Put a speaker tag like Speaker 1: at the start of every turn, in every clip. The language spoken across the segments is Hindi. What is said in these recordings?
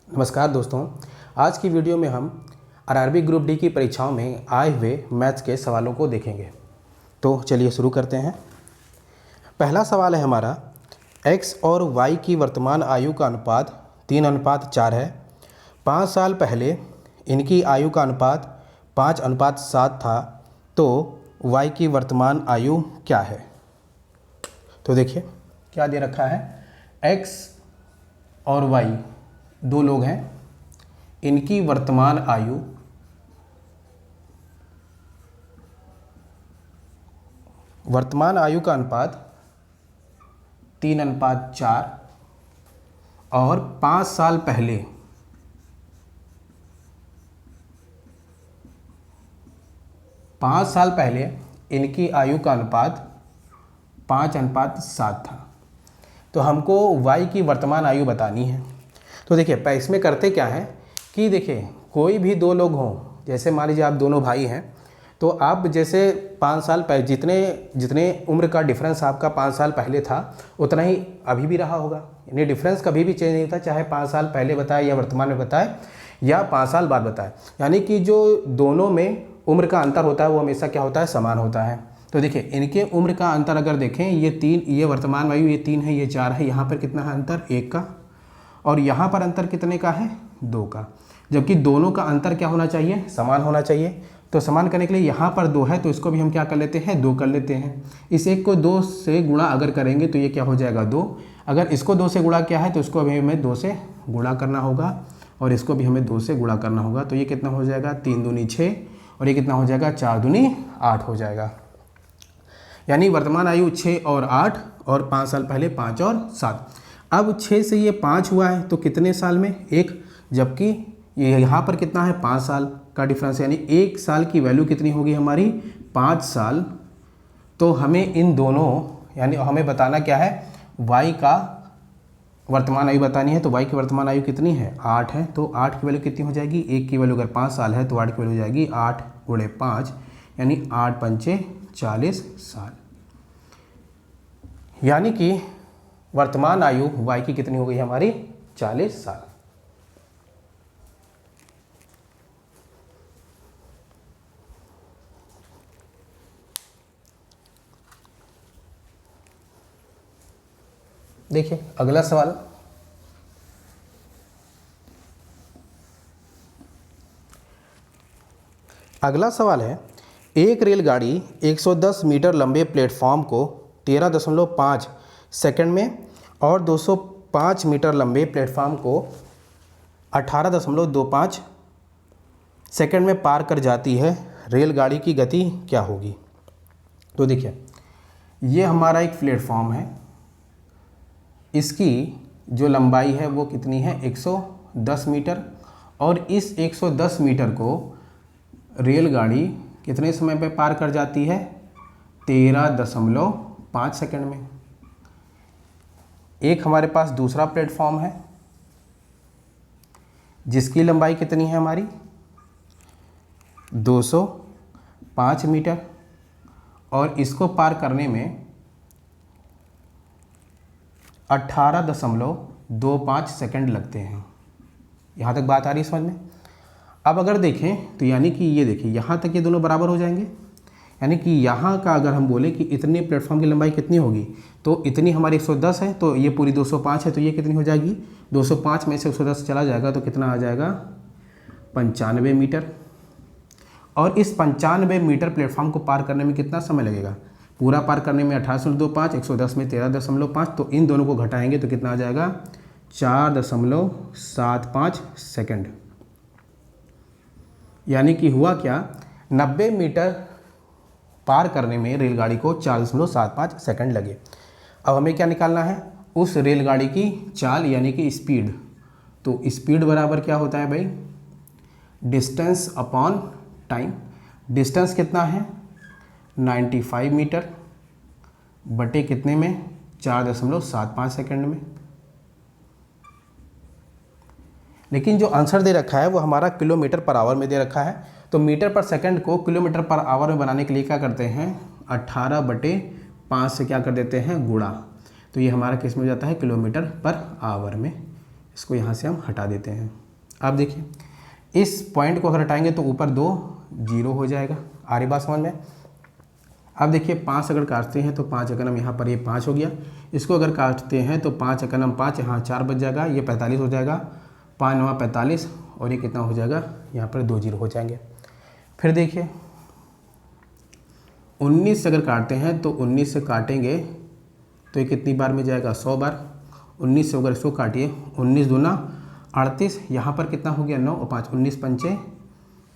Speaker 1: नमस्कार दोस्तों, आज की वीडियो में हम आरआरबी ग्रुप डी की परीक्षाओं में आए हुए मैथ्स के सवालों को देखेंगे। तो चलिए शुरू करते हैं। पहला सवाल है हमारा, x और y की वर्तमान आयु का अनुपात 3:4 है। 5 साल पहले इनकी आयु का अनुपात 5:7 था, तो y की वर्तमान आयु क्या है? तो देखिए क्या दे रखा है, x और y दो लोग हैं, इनकी वर्तमान आयु का अनुपात 3:4 और 5 साल पहले इनकी आयु का अनुपात 5:7 था। तो हमको y की वर्तमान आयु बतानी है। तो देखिए इसमें करते क्या है कि देखिए कोई भी दो लोग हों, जैसे मान लीजिए आप दोनों भाई हैं, तो आप जैसे 5 साल पहले जितने उम्र का डिफरेंस आपका 5 साल पहले था उतना ही अभी भी रहा होगा। यानी डिफरेंस कभी भी चेंज नहीं होता, चाहे 5 साल पहले बताए या वर्तमान में बताए या 5 साल बाद बताए। यानी कि जो दोनों में उम्र का अंतर होता है वो हमेशा क्या होता है, समान होता है। तो देखिए इनके उम्र का अंतर अगर देखें, ये वर्तमान आयु ये 3 है, ये 4 है, यहाँ पर कितना है अंतर 1 का, और यहाँ पर अंतर कितने का है 2 का। जबकि दोनों का अंतर क्या होना चाहिए, समान होना चाहिए। तो समान करने के लिए यहाँ पर 2 है तो इसको भी हम क्या कर लेते हैं, 2 कर लेते हैं। इस एक को 2 से गुणा अगर करेंगे तो ये क्या हो जाएगा 2। अगर इसको 2 से गुणा किया है तो इसको भी हमें 2 से गुणा करना होगा और इसको भी हमें 2 से गुणा करना होगा। तो ये कितना हो जाएगा 3 दूनी 6 और ये कितना हो जाएगा 4 दूनी 8 हो जाएगा। यानी वर्तमान आयु 6 और 8 और 5 साल पहले 5 और 7। अब 6 से ये 5 हुआ है तो कितने साल में 1, जबकि ये यहाँ पर कितना है 5 साल का डिफरेंस, यानी 1 साल की वैल्यू कितनी होगी हमारी 5 साल। तो हमें इन दोनों यानी हमें बताना क्या है, y का वर्तमान आयु बतानी है। तो y की वर्तमान आयु कितनी है 8 है, तो 8 की वैल्यू कितनी हो जाएगी, 1 की वैल्यू अगर 5 साल है तो 8 की वैल्यू हो जाएगी 8 × 5 यानी 8 पंचे 40 साल। यानी कि वर्तमान आयु y की कितनी हो गई हमारी 40 साल। देखिए अगला सवाल, है एक रेलगाड़ी 110 मीटर लंबे प्लेटफॉर्म को 13.5 सेकंड में और 205 मीटर लंबे प्लेटफॉर्म को 18.25 सेकंड में पार कर जाती है। रेलगाड़ी की गति क्या होगी? तो देखिए ये हमारा एक प्लेटफॉर्म है, इसकी जो लंबाई है वो कितनी है 110 मीटर, और इस 110 मीटर को रेलगाड़ी कितने समय पे पार कर जाती है 13.5 सेकंड में। एक हमारे पास दूसरा प्लेटफॉर्म है जिसकी लंबाई कितनी है हमारी 205 मीटर, और इसको पार करने में 18.25 सेकंड लगते हैं। यहाँ तक बात आ रही है समझ में? अब अगर देखें तो यानी कि ये देखिए यहाँ तक ये दोनों बराबर हो जाएंगे। यानी कि यहाँ का अगर हम बोले कि इतने प्लेटफॉर्म की लंबाई कितनी होगी, तो इतनी हमारी 110 है, तो ये पूरी 205 है, तो ये कितनी हो जाएगी 205 में से 110 चला जाएगा तो कितना आ जाएगा 95 मीटर। और इस 95 मीटर प्लेटफॉर्म को पार करने में कितना समय लगेगा, पूरा पार करने में 18.25, 110 में 13.5, तो इन दोनों को घटाएंगे तो कितना आ जाएगा 4.75 सेकंड। यानी कि हुआ क्या, 90 मीटर पार करने में रेलगाड़ी को 4.75 सेकंड लगे। अब हमें क्या निकालना है, उस रेलगाड़ी की चाल यानी कि स्पीड। तो स्पीड बराबर क्या होता है भाई, डिस्टेंस अपॉन टाइम। डिस्टेंस कितना है 95 मीटर बटे कितने में 4.75 सेकंड में। लेकिन जो आंसर दे रखा है वो हमारा किलोमीटर पर आवर में दे रखा है, तो मीटर पर सेकंड को किलोमीटर पर आवर में बनाने के लिए क्या करते हैं 18/5 से क्या कर देते हैं गुणा। तो ये हमारा किस में हो जाता है किलोमीटर पर आवर में। इसको यहाँ से हम हटा देते हैं। आप देखिए इस पॉइंट को अगर हटाएंगे तो ऊपर 2 जीरो हो जाएगा। आ रही बात समझ में? अब देखिए 5 अगर काटते हैं तो 5 एकनम यहाँ पर ये 5 हो गया। इसको अगर काटते हैं तो 5 एकनम 5, यहाँ 4 बच जाएगा, ये 45 हो जाएगा, 5 9 45 और ये कितना हो जाएगा, यहाँ पर 2 जीरो हो जाएंगे। फिर देखिए 19 से अगर काटते हैं तो 19 से काटेंगे तो ये कितनी बार में जाएगा, 100 बार। 19 से अगर इसको काटिए, 19 दूना 38, यहाँ पर कितना हो गया 9 और 5, 19 पंचे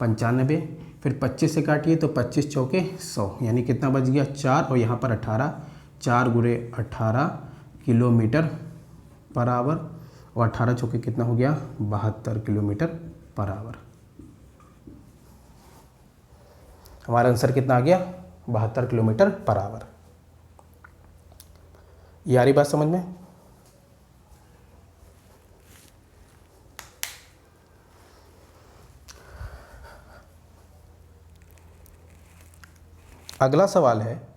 Speaker 1: 95। फिर 25 से काटिए तो 25 चौके 100, यानी कितना बच गया 4 और यहाँ पर 18, 4 गुणे 18 किलोमीटर पर आवर और 18 चौके कितना हो गया 72 किलोमीटर पर आवर। हमारा आंसर कितना आ गया 72 किलोमीटर पर आवर। ये आ रही बात समझ में? अगला सवाल है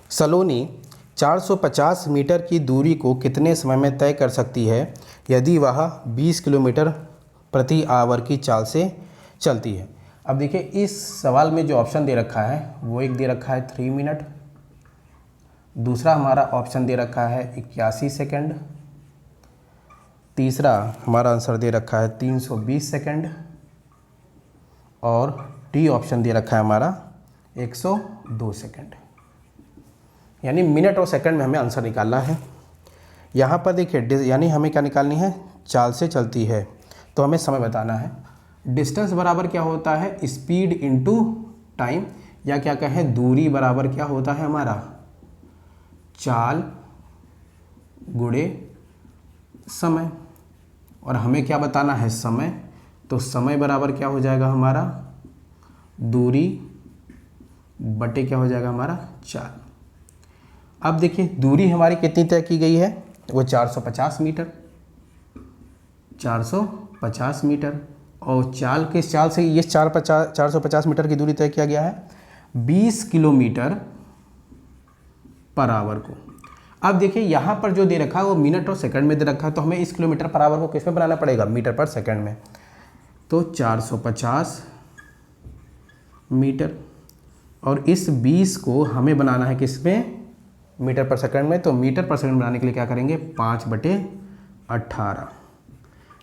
Speaker 1: सलोनी 450 मीटर की दूरी को कितने समय में तय कर सकती है यदि वह 20 किलोमीटर प्रति आवर की चाल से चलती है। अब देखिए इस सवाल में जो ऑप्शन दे रखा है वो एक दे रखा है 3 मिनट, दूसरा हमारा ऑप्शन दे रखा है 81 सेकंड, तीसरा हमारा आंसर दे रखा है 320 सेकंड और डी ऑप्शन दे रखा है हमारा 102 सेकंड। यानी मिनट और सेकंड में हमें आंसर निकालना है। यहाँ पर देखिए यानी हमें क्या निकालनी है, चाल से चलती है तो हमें समय बताना है। डिस्टेंस बराबर क्या होता है, स्पीड इनटू टाइम, या क्या कहें दूरी बराबर क्या होता है हमारा, चाल गुणे समय। और हमें क्या बताना है, समय, तो समय बराबर क्या हो जाएगा हमारा दूरी बटे क्या हो जाएगा हमारा चाल। अब देखिए दूरी हमारी कितनी तय की गई है, वो 450 मीटर, 450 मीटर। और चाल किस चाल से, ये 450 मीटर की दूरी तय किया गया है 20 किलोमीटर पर आवर को। अब देखिए यहाँ पर जो दे रखा है वो मिनट और सेकंड में दे रखा है, तो हमें इस किलोमीटर पर आवर को किस में बनाना पड़ेगा, मीटर पर सेकंड में। तो 450 मीटर और इस 20 को हमें बनाना है किस में, मीटर पर सेकंड में। तो मीटर पर सेकंड बनाने के लिए क्या करेंगे, 5/18,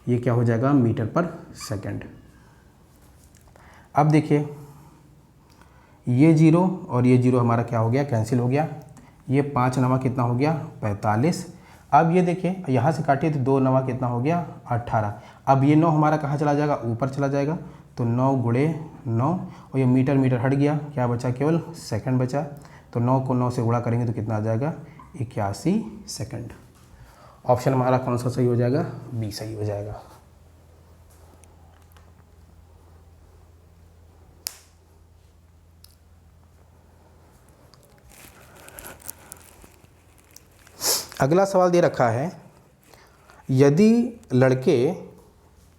Speaker 1: ये क्या हो जाएगा मीटर पर सेकंड। अब देखिए ये 0 और ये 0 हमारा क्या हो गया, कैंसिल हो गया। ये 5 नवा कितना हो गया 45। अब ये देखिए यहाँ से काटिए तो 2 नवा कितना हो गया 18। अब ये 9 हमारा कहाँ चला जाएगा, ऊपर चला जाएगा, तो 9 गुणे 9 और ये मीटर मीटर हट गया, क्या बचा केवल सेकंड बचा। तो 9 को 9 से गुणा करेंगे तो कितना आ जाएगा 81 सेकंड। ऑप्शन हमारा कौन सा सही हो जाएगा, बी सही हो जाएगा। अगला सवाल दे रखा है, यदि लड़के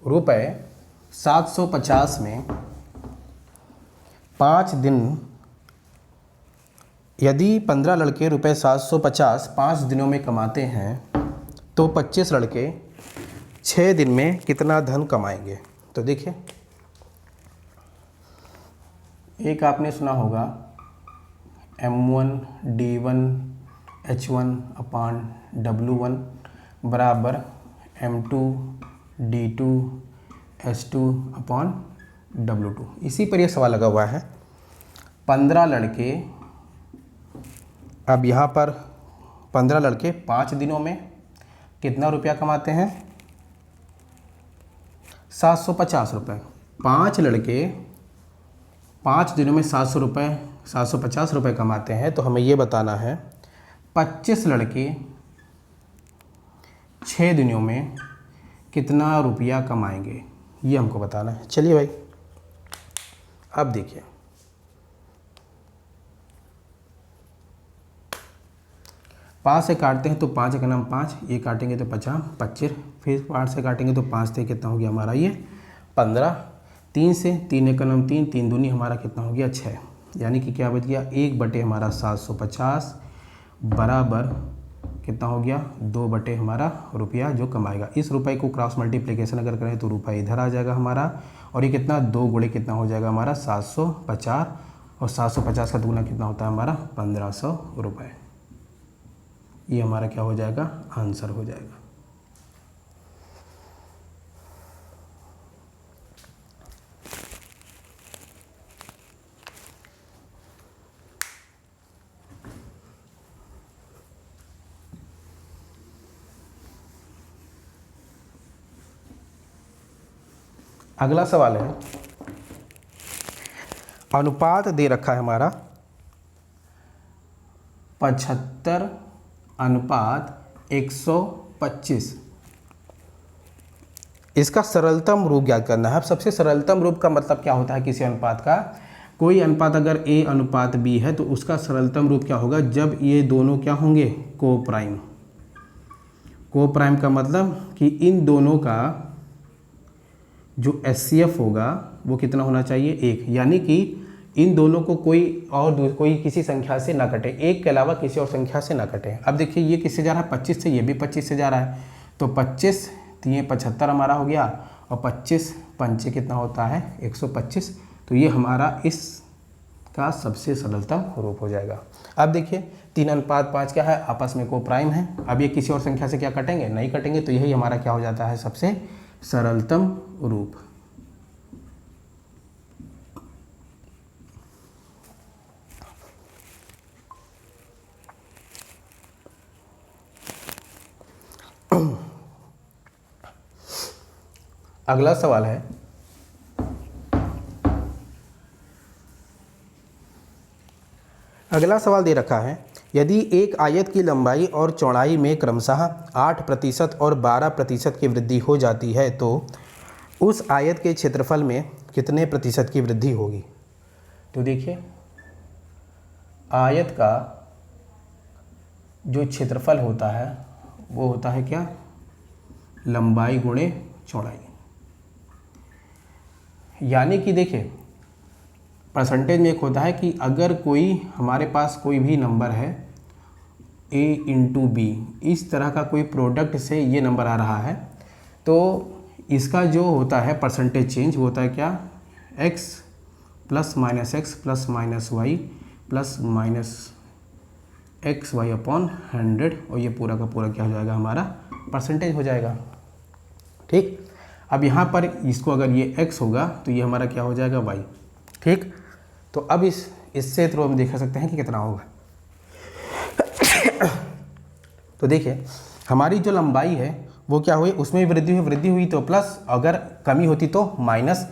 Speaker 1: रुपए 750 में 5 दिन, यदि 15 लड़के रुपए 750 5 दिनों में कमाते हैं तो 25 लड़के 6 दिन में कितना धन कमाएंगे। तो देखिए एक आपने सुना होगा M1 D1 H1/W1 बराबर M2 D2 H2/W2। इसी पर यह सवाल लगा हुआ है। 15 लड़के, अब यहाँ पर 15 लड़के 5 दिनों में कितना रुपया कमाते हैं, 750 रुपये। 5 लड़के 5 दिनों में 750 रुपये कमाते हैं, तो हमें ये बताना है 25 लड़के 6 दिनों में कितना रुपया कमाएंगे, ये हमको बताना है। चलिए भाई अब देखिए, पाँच से काटते हैं तो 5 का नाम 5, ये काटेंगे तो 50 25, फिर 8 से काटेंगे तो 5 से कितना हो गया हमारा ये 15। 3 से 3 एक कलम 3, 3 दूनी हमारा कितना हो गया 6, यानी कि क्या बच गया 1 बटे हमारा 750 बराबर कितना हो गया 2 बटे हमारा रुपया जो कमाएगा। इस रुपये को क्रॉस मल्टीप्लिकेशन अगर करें तो रुपया इधर आ जाएगा हमारा, और ये कितना 2 गुणे कितना हो जाएगा हमारा 750, और 750 का दुगुना कितना होता है हमारा 1500 रुपये। ये हमारा क्या हो जाएगा आंसर हो जाएगा। अगला सवाल है, अनुपात दे रखा है हमारा 75:125। इसका सरलतम रूप ज्ञात करना है। अब सबसे सरलतम रूप का मतलब क्या होता है किसी अनुपात का? कोई अनुपात अगर a अनुपात b है तो उसका सरलतम रूप क्या होगा? जब ये दोनों क्या होंगे को प्राइम। को प्राइम का मतलब कि इन दोनों का जो HCF होगा वो कितना होना चाहिए 1, यानी कि इन दोनों को कोई किसी संख्या से ना कटे, 1 के अलावा किसी और संख्या से ना कटे। अब देखिए ये किससे जा रहा है 25 से, ये भी 25 से जा रहा है, तो 25 3 75 हमारा हो गया, और 25 पंचे कितना होता है 125। तो ये हमारा इस का सबसे सरलतम रूप हो जाएगा। अब देखिए 3:5 क्या है आपस में को प्राइम है। अब ये किसी और संख्या से क्या कटेंगे? नहीं कटेंगे, तो यही हमारा क्या हो जाता है सबसे सरलतम रूप। अगला सवाल है, अगला सवाल दे रखा है, यदि एक आयत की लंबाई और चौड़ाई में क्रमशः 8% और 12% की वृद्धि हो जाती है तो उस आयत के क्षेत्रफल में कितने प्रतिशत की वृद्धि होगी? तो देखिए आयत का जो क्षेत्रफल होता है वो होता है क्या? लंबाई गुणे चौड़ाई। यानी कि देखिए परसेंटेज में एक होता है कि अगर कोई हमारे पास कोई भी नंबर है a इंटू बी, इस तरह का कोई प्रोडक्ट से ये नंबर आ रहा है, तो इसका जो होता है परसेंटेज चेंज वो होता है क्या? x plus minus X plus minus Y plus minus X Y upon 100, और ये पूरा का पूरा क्या हो जाएगा हमारा परसेंटेज हो जाएगा। ठीक, अब यहाँ पर इसको अगर ये x होगा तो ये हमारा क्या हो जाएगा y। ठीक, तो अब इससे तो हम देख सकते हैं कि कितना होगा। तो देखिए हमारी जो लंबाई है वो क्या हुई, उसमें वृद्धि हुई तो प्लस, अगर कमी होती तो माइनस।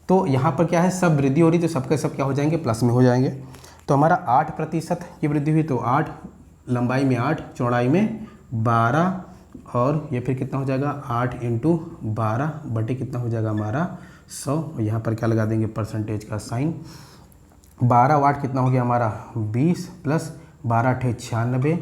Speaker 1: तो यहाँ पर क्या है सब वृद्धि हो रही तो सबके सब क्या हो जाएंगे प्लस में हो जाएंगे। तो हमारा 8% की वृद्धि हुई तो 8, लंबाई में 8, चौड़ाई में 12, और ये फिर कितना हो जाएगा 8 इंटू 12 बटे कितना हो जाएगा हमारा 100। यहाँ पर क्या लगा देंगे परसेंटेज का साइन। 12 वाट कितना हो गया हमारा 20 प्लस 12 × 96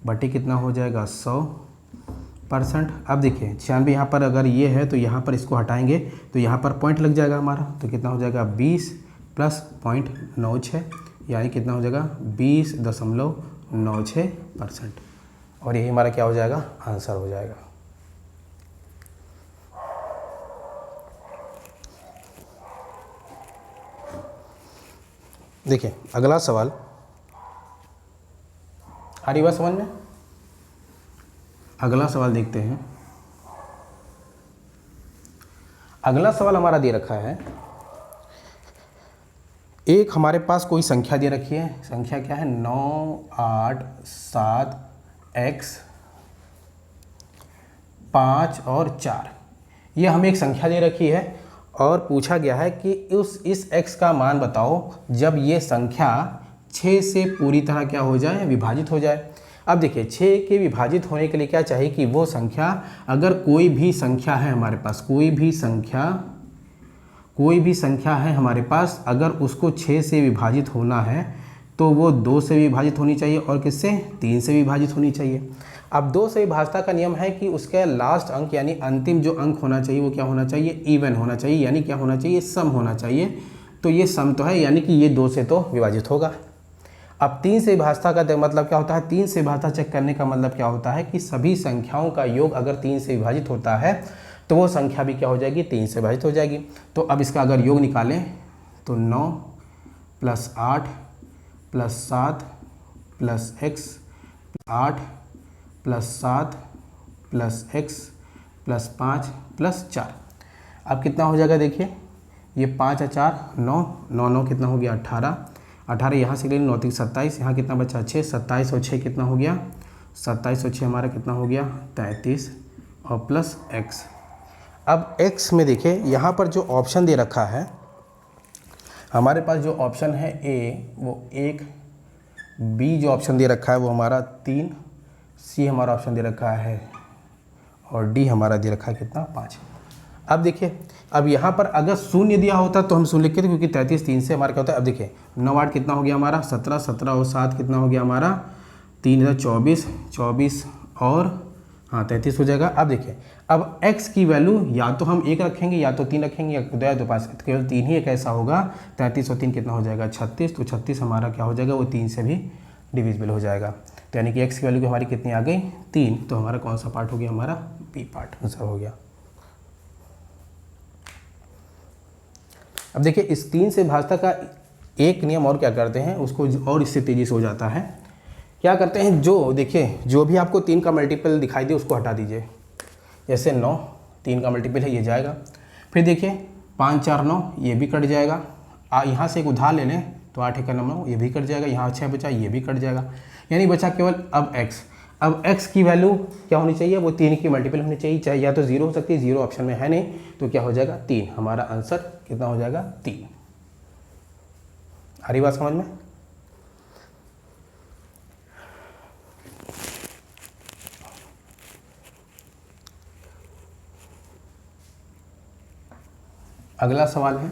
Speaker 1: बटे कितना हो जाएगा 100%। अब देखिए 96 यहाँ पर अगर ये है तो यहाँ पर इसको हटाएंगे तो यहाँ पर पॉइंट लग जाएगा हमारा, तो कितना हो जाएगा 20 प्लस 0.96, यानी कितना हो जाएगा 20.96%, और यही हमारा क्या हो जाएगा आंसर हो जाएगा। देखिए अगला सवाल, आ रही बात समझ में? अगला सवाल देखते हैं। अगला सवाल हमारा दे रखा है, एक हमारे पास कोई संख्या दे रखी है, संख्या क्या है 987x 5 और 4। ये हमें एक संख्या दे रखी है और पूछा गया है कि इस x का मान बताओ जब ये संख्या 6 से पूरी तरह क्या हो जाए विभाजित हो जाए। अब देखिए 6 के विभाजित होने के लिए क्या चाहिए कि वो संख्या, अगर कोई भी संख्या है हमारे पास, कोई भी संख्या है हमारे पास, अगर उसको 6 से विभाजित होना है तो वो 2 से विभाजित होनी चाहिए और किससे 3 से विभाजित होनी चाहिए। अब 2 से विभाज्यता का नियम है कि उसके लास्ट अंक यानी अंतिम जो अंक होना चाहिए वो क्या होना चाहिए, इवन होना चाहिए, यानी क्या होना चाहिए, सम होना चाहिए। तो ये सम तो है, यानी कि ये 2 से तो विभाजित होगा। अब 3 से विभाज्यता का मतलब क्या होता है, 3 से विभाज्यता चेक करने का मतलब क्या होता है कि सभी संख्याओं का योग अगर 3 से विभाजित होता है तो वो संख्या भी क्या हो जाएगी, 3 से विभाजित हो जाएगी। तो अब इसका अगर योग निकालें तो 9 + 8 + 7 + x, 8 + 7 + x + 5 + 4। अब कितना हो जाएगा, देखिए ये 5 और 4 9, 9 9 कितना हो गया 18, 18 यहाँ से ले 9 3 27, यहाँ कितना बचा 6, 27 और 6 कितना हो गया 27 और 6 हमारा कितना हो गया 33 और प्लस x। अब x में देखिए यहाँ पर जो ऑप्शन दे रखा है हमारे पास, जो ऑप्शन है a वो 1, b जो ऑप्शन दे रखा है वो हमारा 3, c हमारा ऑप्शन दे रखा है और d हमारा दे रखा है कितना 5। अब देखिए अब यहाँ पर अगर शून्य दिया होता तो हम शून्य लिखते थे, क्योंकि 33 3 से हमारा क्या होता है। अब देखिए 9 8 कितना हो गया हमारा 17, 17 और 7 कितना हो गया हमारा 3 24, 24 और हाँ 33 हो जाएगा। अब देखिए अब x की वैल्यू या तो हम 1 रखेंगे या तो 3 रखेंगे या 2 या तो 5, केवल 3 ही एक ऐसा होगा। 33 और 3 कितना हो जाएगा 36, तो 36 हमारा क्या हो जाएगा वो 3 से भी डिविजिबल हो जाएगा। तो यानी कि x की वैल्यू हमारी कितनी आ गई 3, तो हमारा कौन सा पार्ट हो गया, हमारा बी पार्ट आंसर हो गया। अब देखिए इस 3 से विभाज्यता का एक नियम और क्या करते हैं, उसको और इससे तेज़ी से हो जाता है। क्या करते हैं, जो देखिए जो भी आपको 3 का मल्टीपल दिखाई दे उसको हटा दीजिए। जैसे 9 3 का मल्टीपल है ये जाएगा, फिर देखिए 5 4 9 ये भी कट जाएगा। यहाँ से एक उधार ले लें तो 8 1 9 ये भी कट जाएगा, यहाँ 6 बचा ये भी कट जाएगा, यानी बचा केवल अब x। अब x की वैल्यू क्या होनी चाहिए, वो 3 की मल्टीपल होनी चाहिए, चाहे या तो 0 हो सकती है, 0 ऑप्शन में है नहीं, तो क्या हो जाएगा 3। हमारा आंसर कितना हो जाएगा 3। आ रही बात समझ में। अगला सवाल है,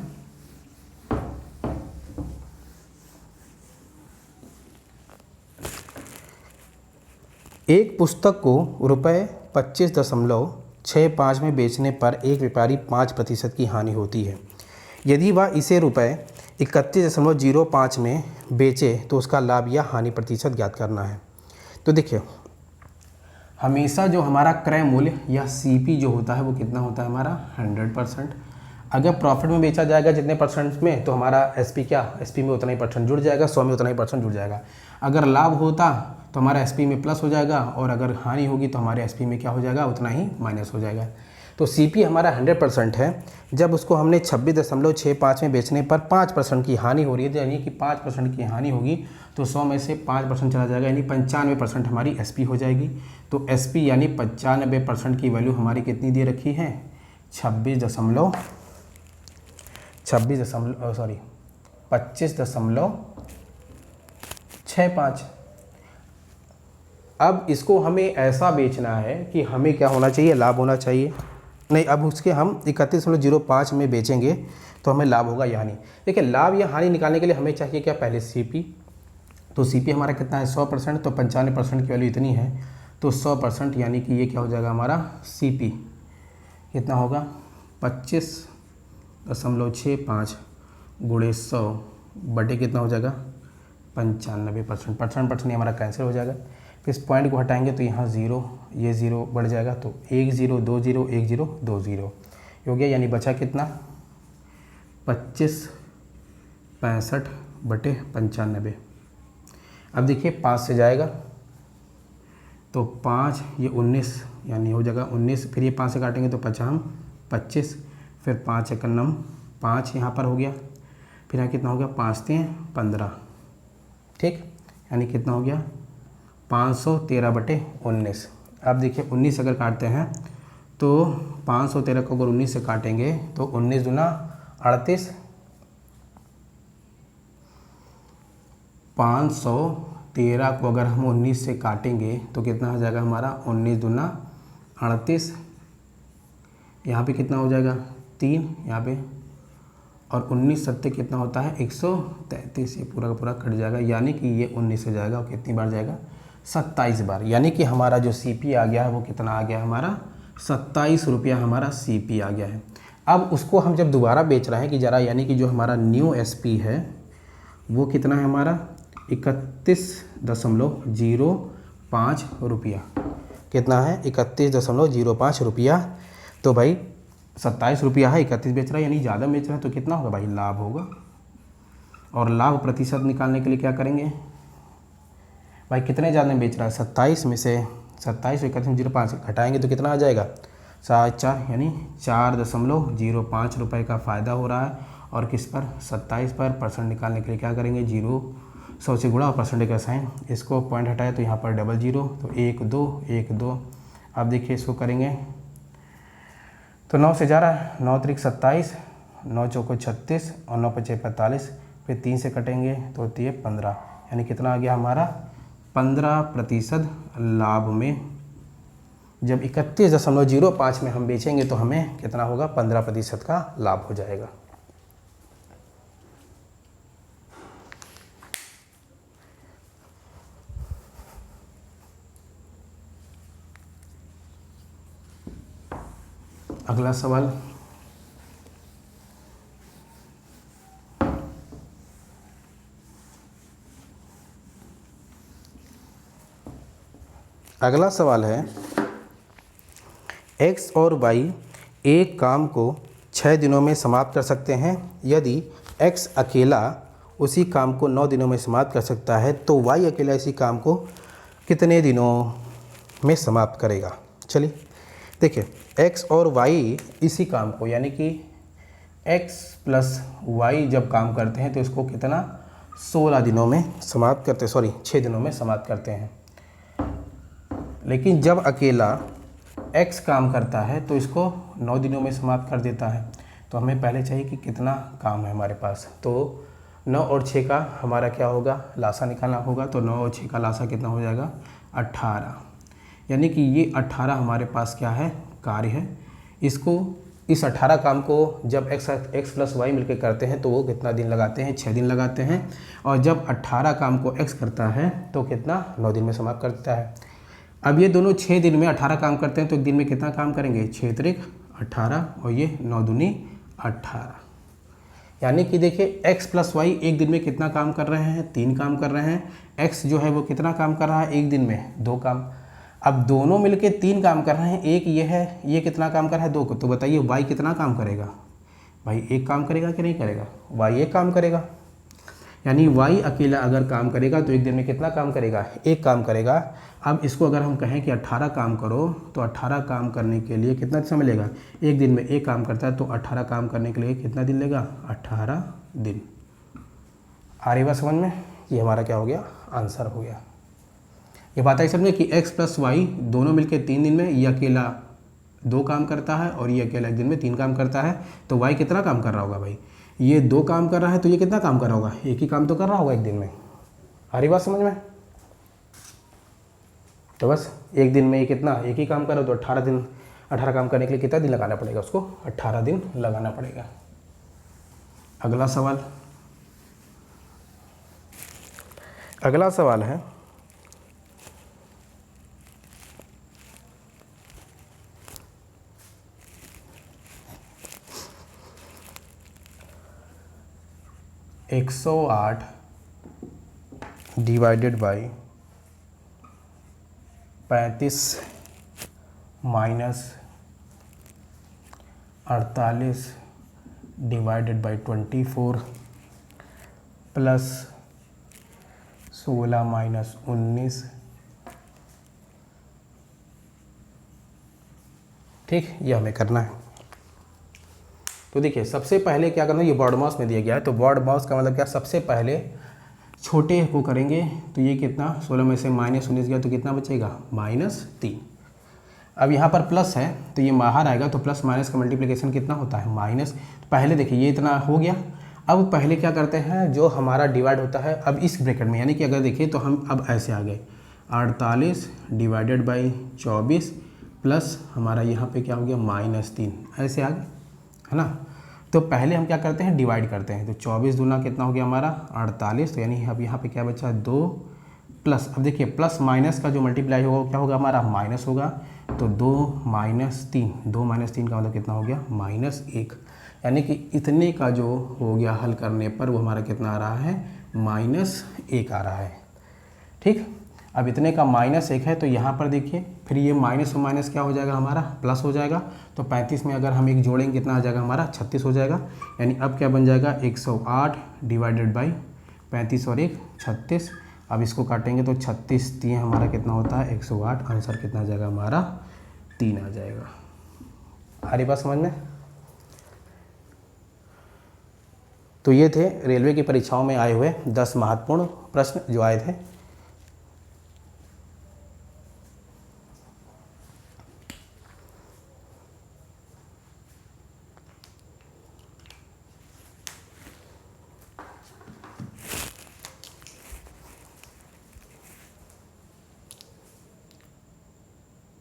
Speaker 1: एक पुस्तक को ₹25.65 में बेचने पर एक व्यापारी 5% की हानि होती है। यदि वह इसे ₹31.05 में बेचे तो उसका लाभ या हानि प्रतिशत ज्ञात करना है। तो देखिए हमेशा जो हमारा क्रय मूल्य या CP जो होता है वो कितना होता है हमारा 100%। अगर प्रॉफिट में बेचा जाएगा जितने परसेंट में, तो हमारा SP क्या, SP में उतना ही परसेंट जुड़ जाएगा, 100 में उतना ही परसेंट जुड़ जाएगा। अगर लाभ होता तो हमारा SP में प्लस हो जाएगा, और अगर हानि होगी तो हमारे SP में क्या हो जाएगा, उतना ही माइनस हो जाएगा। तो CP हमारा 100% है। जब उसको हमने 26.65 में बेचने पर 5% की हानि हो रही है, यानी कि 5% की हानि होगी, तो 100 में से 5% चला जाएगा, यानी 95% हमारी SP हो जाएगी। तो SP यानी 95% की वैल्यू हमारी कितनी दे रखी है 25.65। अब इसको हमें ऐसा बेचना है कि हमें क्या होना चाहिए, लाभ होना चाहिए। नहीं, अब उसके हम 31.05 में बेचेंगे तो हमें लाभ होगा या हानि। देखिए लाभ या हानि निकालने के लिए हमें चाहिए क्या, पहले CP। तो CP हमारा कितना है 100%, तो 95% की वैल्यू इतनी है, तो 100%, यानी कि ये क्या हो जाएगा हमारा CP कितना होगा 25.65 गुणे 100 बटे कितना हो जाएगा 95%। परसेंट हमारा कैंसिल हो जाएगा। फिर इस पॉइंट को हटाएंगे तो यहाँ 0, ये 0 बढ़ जाएगा, तो 1 0 2 0 1 0 2 0 हो गया, यानी बचा कितना 25.65 बटे 95। अब देखिए 5 से जाएगा तो 5 ये 19, यानी हो जाएगा 19, फिर ये 5 से काटेंगे तो 25, फिर 5 1 9 5 यहाँ पर हो गया, फिर यहाँ कितना हो गया 5 3 15, ठीक, यानी कितना हो गया 513 बटे 19। अब देखिए 19 अगर काटते हैं तो 513 को अगर 19 से काटेंगे तो 19 दूना 38, 513 को अगर हम 19 से काटेंगे तो कितना हो जाएगा हमारा 19 दूना 38, यहाँ पे कितना हो जाएगा 3 यहाँ पे, और 19 सत्ते कितना होता है 133, ये पूरा का पूरा कट जाएगा, यानी कि ये 19 से जाएगा और कितनी बार जाएगा 27 बार, यानी कि हमारा जो CP आ गया है वो कितना आ गया हमारा 27 रुपया हमारा CP आ गया है। अब उसको हम जब दोबारा बेच रहे हैं कि ज़रा, यानी कि जो हमारा न्यू SP है वो कितना है हमारा 31.05 रुपया, कितना है 31.05 रुपया। तो भाई 27 रुपया है, 31 बेच रहा है, यानी ज़्यादा बेच रहा है, तो कितना होगा भाई लाभ होगा। और लाभ प्रतिशत निकालने के लिए क्या करेंगे भाई, कितने ज़्यादा बेच रहा है 27 में से 27 31.05 घटाएंगे तो कितना आ जाएगा 4, यानी 4.05 रुपये का फ़ायदा हो रहा है। और किस पर 27 पर। परसेंट निकालने के लिए क्या करेंगे 100 से गुणा और परसेंटेज का साइन, इसको पॉइंट हटाया तो यहाँ पर डबल 0, तो 1 2 1 2। अब देखिए इसको करेंगे तो 9 से जा रहा है, 9 त्रिक 27, 9 चौको 36 और 9 पचे 45, फिर 3 से कटेंगे तो ये 15, यानी कितना आ गया हमारा 15% लाभ में। जब 31.05 में हम बेचेंगे तो हमें कितना होगा 15% का लाभ हो जाएगा। अगला सवाल, अगला सवाल है X और Y एक काम को 6 दिनों में समाप्त कर सकते हैं। यदि X अकेला उसी काम को 9 दिनों में समाप्त कर सकता है तो Y अकेला इसी काम को कितने दिनों में समाप्त करेगा। चलिए देखिए, X और Y इसी काम को, यानी कि X प्लस Y जब काम करते हैं तो इसको कितना 16 दिनों में समाप्त करते, 6 दिनों में समाप्त करते हैं। लेकिन जब अकेला X काम करता है तो इसको 9 दिनों में समाप्त कर देता है। तो हमें पहले चाहिए कि कितना काम है हमारे पास, तो 9 और 6 का हमारा क्या होगा लासा निकालना होगा। तो 9 और 6 का लासा कितना हो जाएगा 18, यानी कि ये 18 हमारे पास क्या है कार्य है। इसको इस 18 काम को जब x प्लस वाई मिलकर करते हैं तो वो कितना दिन लगाते हैं 6 दिन लगाते हैं। और जब 18 काम को x करता है तो कितना 9 दिन में समाप्त करता है। अब ये दोनों 6 दिन में 18 काम करते हैं तो एक दिन में कितना काम करेंगे 6 त्रिक 18 और ये 9 दूनी 18, यानी कि देखिए x प्लस वाई एक दिन में कितना काम कर रहे हैं 3 काम कर रहे हैं। x जो है वो कितना काम कर रहा है एक दिन में 2 काम। अब दोनों मिलके 3 काम कर रहे हैं, एक ये है, ये कितना काम कर रहा है 2 को। तो बताइए y कितना काम करेगा भाई, एक काम करेगा कि नहीं करेगा, y एक काम करेगा। यानी y अकेला अगर काम करेगा तो एक दिन में कितना काम करेगा एक काम करेगा। अब इसको अगर हम कहें कि 18 काम करो तो 18 काम करने के लिए कितना समय लेगा, एक दिन में एक काम करता है तो 18 काम करने के लिए कितना दिन लेगा 18 दिन। आ रही बात समझ में, ये हमारा क्या हो गया आंसर हो गया। ये बात है समझ में कि x प्लस वाई दोनों मिलके 3 दिन में, ये अकेला 2 काम करता है और ये अकेला एक दिन में 3 काम करता है। तो y कितना काम कर रहा होगा भाई, ये 2 काम कर रहा है तो ये कितना काम कर रहा होगा, एक ही काम तो कर रहा होगा एक दिन में। आ रही बात समझ में, तो बस एक दिन में ये कितना एक ही काम कर रहा है तो 18 दिन, 18 काम करने के लिए कितना दिन लगाना पड़ेगा उसको 18 दिन लगाना पड़ेगा। अगला सवाल, अगला सवाल है (108) divided by 35 minus 48 divided by 24 plus 16 minus 19। ठीक, ये हमें करना है। तो देखिए सबसे पहले क्या करना है, ये बॉड मास में दिया गया है तो बॉड मास का मतलब क्या, सबसे पहले छोटे को करेंगे। तो ये कितना 16 में से माइनस 19 गया तो कितना बचेगा -3। अब यहाँ पर प्लस है तो ये बाहर आएगा, तो प्लस माइनस का मल्टीप्लिकेशन कितना होता है माइनस। पहले देखिए ये इतना हो गया। अब पहले क्या करते हैं, जो हमारा डिवाइड होता है अब इस ब्रैकेट में, यानी कि अगर देखिए तो हम अब ऐसे आ गए 48 डिवाइडेड बाई 24 प्लस हमारा यहाँ पे क्या हो गया -3, ऐसे आ गए है ना। तो पहले हम क्या करते हैं डिवाइड करते हैं। तो 24 दूना कितना हो गया हमारा 48, तो यानी अब यहाँ पे क्या बचा 2 प्लस, अब देखिए प्लस माइनस का जो मल्टीप्लाई होगा क्या होगा हमारा, माइनस होगा। तो 2 माइनस 3, 2 माइनस 3 का मतलब कितना हो गया, -1। यानी कि इतने का जो हो गया हल करने पर वो हमारा कितना आ रहा है, -1 आ रहा है। ठीक, अब इतने का -1 है तो यहाँ पर देखिए फिर ये माइनस और माइनस क्या हो जाएगा हमारा, प्लस हो जाएगा। तो 35 में अगर हम एक जोड़ेंगे कितना आ जाएगा हमारा, 36 हो जाएगा। यानी अब क्या बन जाएगा, 108 डिवाइडेड बाई 35 और 1 36। अब इसको काटेंगे तो 36 3 हमारा कितना होता है, 108। आंसर कितना आ जाएगा हमारा, 3 आ जाएगा। आ रही बात समझ में? तो ये थे रेलवे की परीक्षाओं में आए हुए 10 महत्वपूर्ण प्रश्न जो आए थे।